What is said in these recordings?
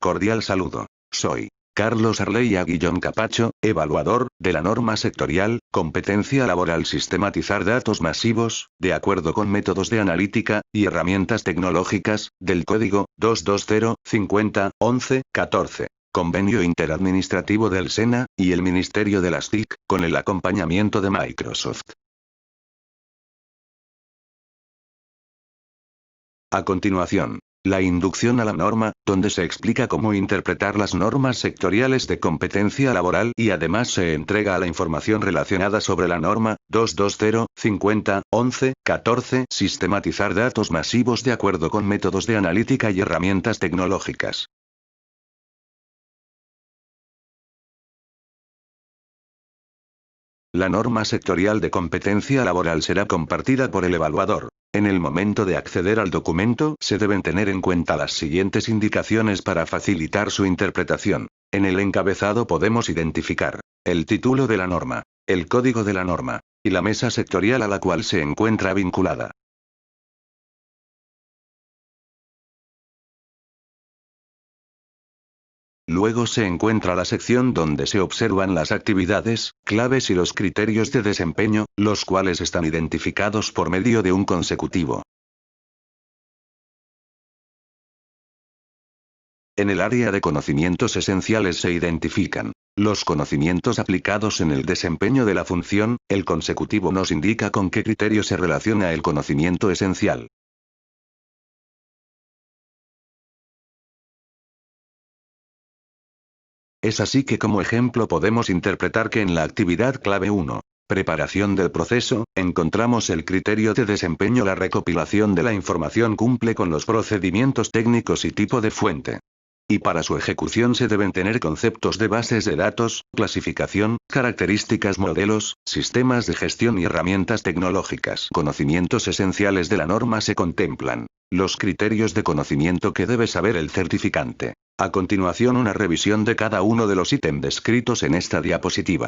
Cordial saludo. Soy Carlos Arley Aguillón Capacho, evaluador de la norma sectorial, competencia laboral sistematizar datos masivos, de acuerdo con métodos de analítica y herramientas tecnológicas, del Código 220-50-11-14. Convenio interadministrativo del SENA y el Ministerio de las TIC, con el acompañamiento de Microsoft. A continuación, la inducción a la norma, donde se explica cómo interpretar las normas sectoriales de competencia laboral y además se entrega la información relacionada sobre la norma 220-50-11-14. Sistematizar datos masivos de acuerdo con métodos de analítica y herramientas tecnológicas. La norma sectorial de competencia laboral será compartida por el evaluador. En el momento de acceder al documento, se deben tener en cuenta las siguientes indicaciones para facilitar su interpretación. En el encabezado podemos identificar el título de la norma, el código de la norma, y la mesa sectorial a la cual se encuentra vinculada. Luego se encuentra la sección donde se observan las actividades, claves y los criterios de desempeño, los cuales están identificados por medio de un consecutivo. En el área de conocimientos esenciales se identifican los conocimientos aplicados en el desempeño de la función. El consecutivo nos indica con qué criterio se relaciona el conocimiento esencial. Es así que como ejemplo podemos interpretar que en la actividad clave 1, preparación del proceso, encontramos el criterio de desempeño. La recopilación de la información cumple con los procedimientos técnicos y tipo de fuente. Y para su ejecución se deben tener conceptos de bases de datos, clasificación, características, modelos, sistemas de gestión y herramientas tecnológicas. Conocimientos esenciales de la norma se contemplan los criterios de conocimiento que debe saber el certificante. A continuación una revisión de cada uno de los ítems descritos en esta diapositiva.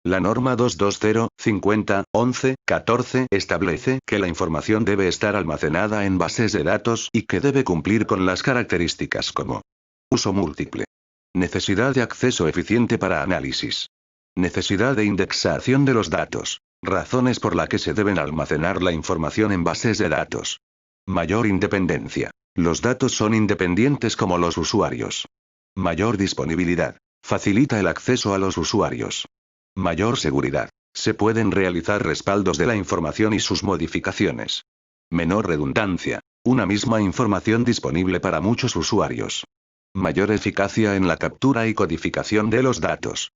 La norma 220-50-11-14 establece que la información debe estar almacenada en bases de datos y que debe cumplir con las características como uso múltiple, necesidad de acceso eficiente para análisis, necesidad de indexación de los datos, razones por las que se deben almacenar la información en bases de datos, mayor independencia. Los datos son independientes como los usuarios. Mayor disponibilidad. Facilita el acceso a los usuarios. Mayor seguridad. Se pueden realizar respaldos de la información y sus modificaciones. Menor redundancia. Una misma información disponible para muchos usuarios. Mayor eficacia en la captura y codificación de los datos.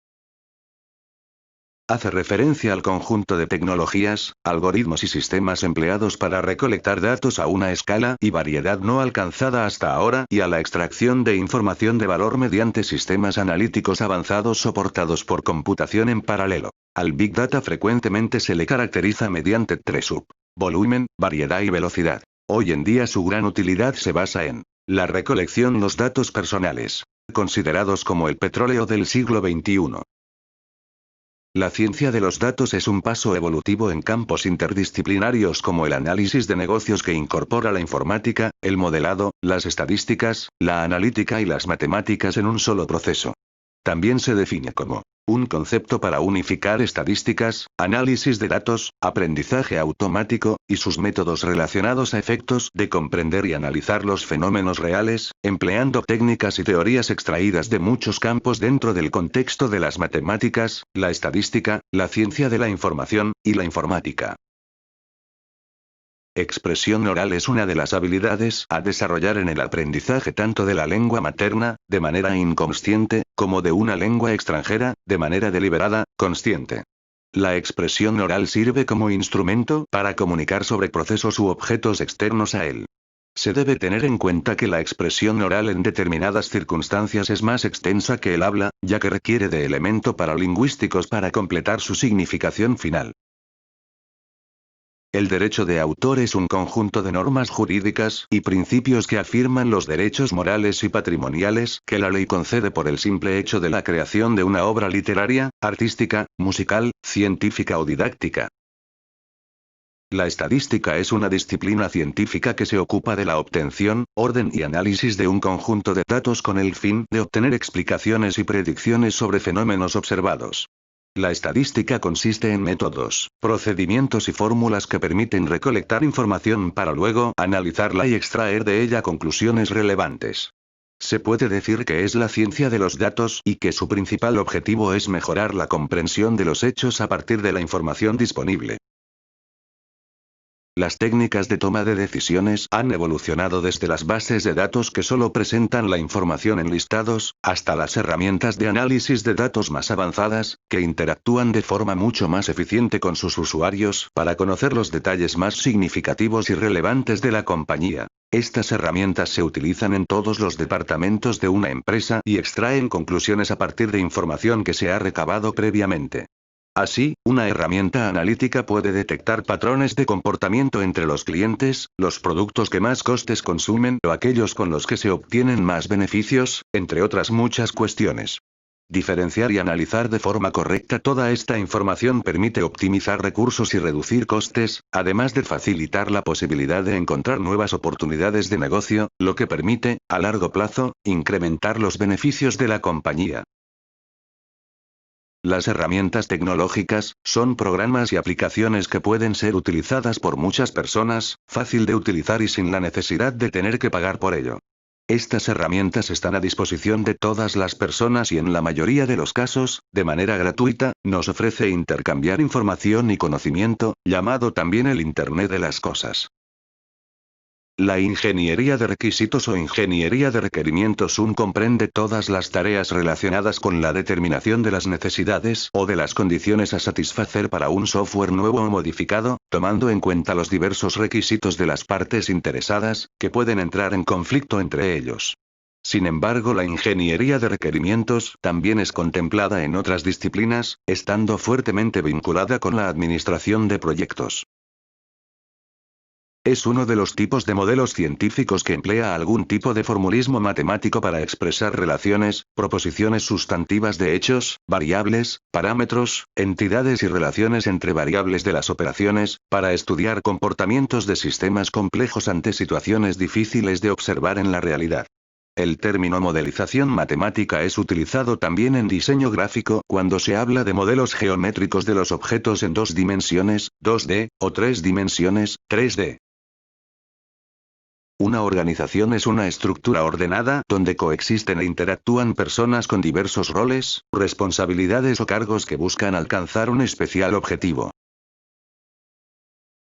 Hace referencia al conjunto de tecnologías, algoritmos y sistemas empleados para recolectar datos a una escala y variedad no alcanzada hasta ahora y a la extracción de información de valor mediante sistemas analíticos avanzados soportados por computación en paralelo. Al Big Data frecuentemente se le caracteriza mediante tres sub: volumen, variedad y velocidad. Hoy en día su gran utilidad se basa en la recolección de los datos personales, considerados como el petróleo del siglo XXI. La ciencia de los datos es un paso evolutivo en campos interdisciplinarios como el análisis de negocios que incorpora la informática, el modelado, las estadísticas, la analítica y las matemáticas en un solo proceso. También se define como un concepto para unificar estadísticas, análisis de datos, aprendizaje automático, y sus métodos relacionados a efectos de comprender y analizar los fenómenos reales, empleando técnicas y teorías extraídas de muchos campos dentro del contexto de las matemáticas, la estadística, la ciencia de la información, y la informática. Expresión oral es una de las habilidades a desarrollar en el aprendizaje tanto de la lengua materna, de manera inconsciente, como de una lengua extranjera, de manera deliberada, consciente. La expresión oral sirve como instrumento para comunicar sobre procesos u objetos externos a él. Se debe tener en cuenta que la expresión oral en determinadas circunstancias es más extensa que el habla, ya que requiere de elementos paralingüísticos para completar su significación final. El derecho de autor es un conjunto de normas jurídicas y principios que afirman los derechos morales y patrimoniales que la ley concede por el simple hecho de la creación de una obra literaria, artística, musical, científica o didáctica. La estadística es una disciplina científica que se ocupa de la obtención, orden y análisis de un conjunto de datos con el fin de obtener explicaciones y predicciones sobre fenómenos observados. La estadística consiste en métodos, procedimientos y fórmulas que permiten recolectar información para luego analizarla y extraer de ella conclusiones relevantes. Se puede decir que es la ciencia de los datos y que su principal objetivo es mejorar la comprensión de los hechos a partir de la información disponible. Las técnicas de toma de decisiones han evolucionado desde las bases de datos que solo presentan la información en listados, hasta las herramientas de análisis de datos más avanzadas, que interactúan de forma mucho más eficiente con sus usuarios para conocer los detalles más significativos y relevantes de la compañía. Estas herramientas se utilizan en todos los departamentos de una empresa y extraen conclusiones a partir de información que se ha recabado previamente. Así, una herramienta analítica puede detectar patrones de comportamiento entre los clientes, los productos que más costes consumen o aquellos con los que se obtienen más beneficios, entre otras muchas cuestiones. Diferenciar y analizar de forma correcta toda esta información permite optimizar recursos y reducir costes, además de facilitar la posibilidad de encontrar nuevas oportunidades de negocio, lo que permite, a largo plazo, incrementar los beneficios de la compañía. Las herramientas tecnológicas son programas y aplicaciones que pueden ser utilizadas por muchas personas, fácil de utilizar y sin la necesidad de tener que pagar por ello. Estas herramientas están a disposición de todas las personas y en la mayoría de los casos, de manera gratuita, nos ofrece intercambiar información y conocimiento, llamado también el Internet de las cosas. La ingeniería de requisitos o ingeniería de requerimientos comprende todas las tareas relacionadas con la determinación de las necesidades o de las condiciones a satisfacer para un software nuevo o modificado, tomando en cuenta los diversos requisitos de las partes interesadas, que pueden entrar en conflicto entre ellos. Sin embargo, la ingeniería de requerimientos también es contemplada en otras disciplinas, estando fuertemente vinculada con la administración de proyectos. Es uno de los tipos de modelos científicos que emplea algún tipo de formulismo matemático para expresar relaciones, proposiciones sustantivas de hechos, variables, parámetros, entidades y relaciones entre variables de las operaciones, para estudiar comportamientos de sistemas complejos ante situaciones difíciles de observar en la realidad. El término modelización matemática es utilizado también en diseño gráfico cuando se habla de modelos geométricos de los objetos en 2 dimensiones, 2D, o 3 dimensiones, 3D. Una organización es una estructura ordenada donde coexisten e interactúan personas con diversos roles, responsabilidades o cargos que buscan alcanzar un especial objetivo.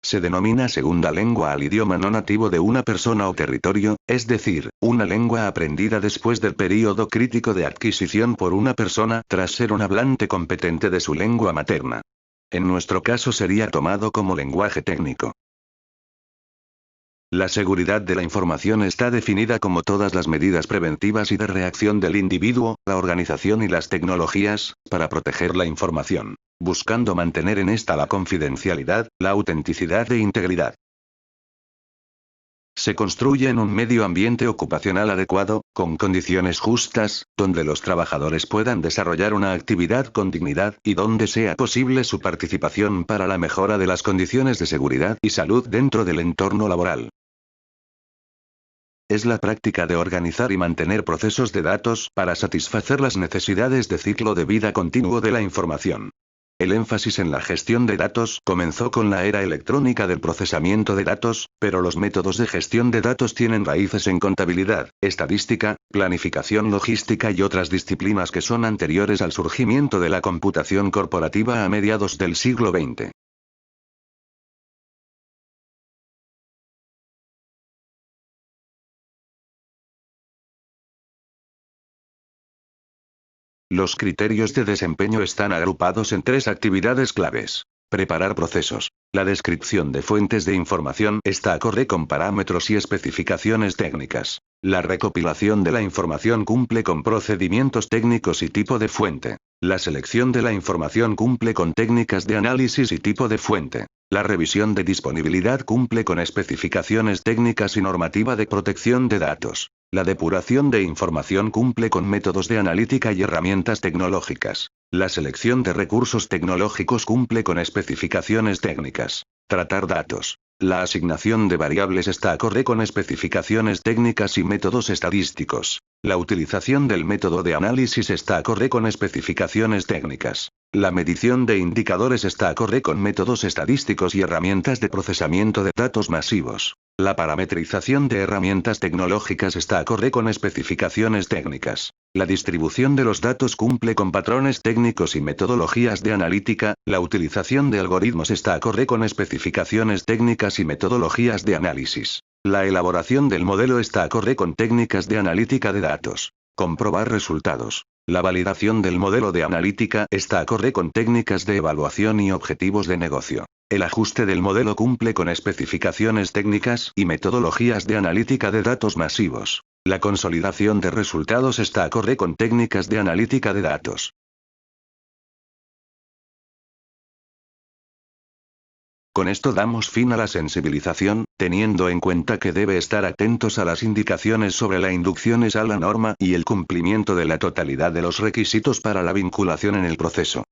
Se denomina segunda lengua al idioma no nativo de una persona o territorio, es decir, una lengua aprendida después del período crítico de adquisición por una persona tras ser un hablante competente de su lengua materna. En nuestro caso sería tomado como lenguaje técnico. La seguridad de la información está definida como todas las medidas preventivas y de reacción del individuo, la organización y las tecnologías, para proteger la información, buscando mantener en esta la confidencialidad, la autenticidad e integridad. Se construye en un medio ambiente ocupacional adecuado, con condiciones justas, donde los trabajadores puedan desarrollar una actividad con dignidad y donde sea posible su participación para la mejora de las condiciones de seguridad y salud dentro del entorno laboral. Es la práctica de organizar y mantener procesos de datos para satisfacer las necesidades de ciclo de vida continuo de la información. El énfasis en la gestión de datos comenzó con la era electrónica del procesamiento de datos, pero los métodos de gestión de datos tienen raíces en contabilidad, estadística, planificación logística y otras disciplinas que son anteriores al surgimiento de la computación corporativa a mediados del siglo XX. Los criterios de desempeño están agrupados en 3 actividades claves. Preparar procesos. La descripción de fuentes de información está acorde con parámetros y especificaciones técnicas. La recopilación de la información cumple con procedimientos técnicos y tipo de fuente. La selección de la información cumple con técnicas de análisis y tipo de fuente. La revisión de disponibilidad cumple con especificaciones técnicas y normativa de protección de datos. La depuración de información cumple con métodos de analítica y herramientas tecnológicas. La selección de recursos tecnológicos cumple con especificaciones técnicas. Tratar datos. La asignación de variables está acorde con especificaciones técnicas y métodos estadísticos. La utilización del método de análisis está acorde con especificaciones técnicas. La medición de indicadores está acorde con métodos estadísticos y herramientas de procesamiento de datos masivos. La parametrización de herramientas tecnológicas está acorde con especificaciones técnicas. La distribución de los datos cumple con patrones técnicos y metodologías de analítica. La utilización de algoritmos está acorde con especificaciones técnicas y metodologías de análisis. La elaboración del modelo está acorde con técnicas de analítica de datos. Comprobar resultados. La validación del modelo de analítica está acorde con técnicas de evaluación y objetivos de negocio. El ajuste del modelo cumple con especificaciones técnicas y metodologías de analítica de datos masivos. La consolidación de resultados está acorde con técnicas de analítica de datos. Con esto damos fin a la sensibilización, teniendo en cuenta que debe estar atentos a las indicaciones sobre la inducciones a la norma y el cumplimiento de la totalidad de los requisitos para la vinculación en el proceso.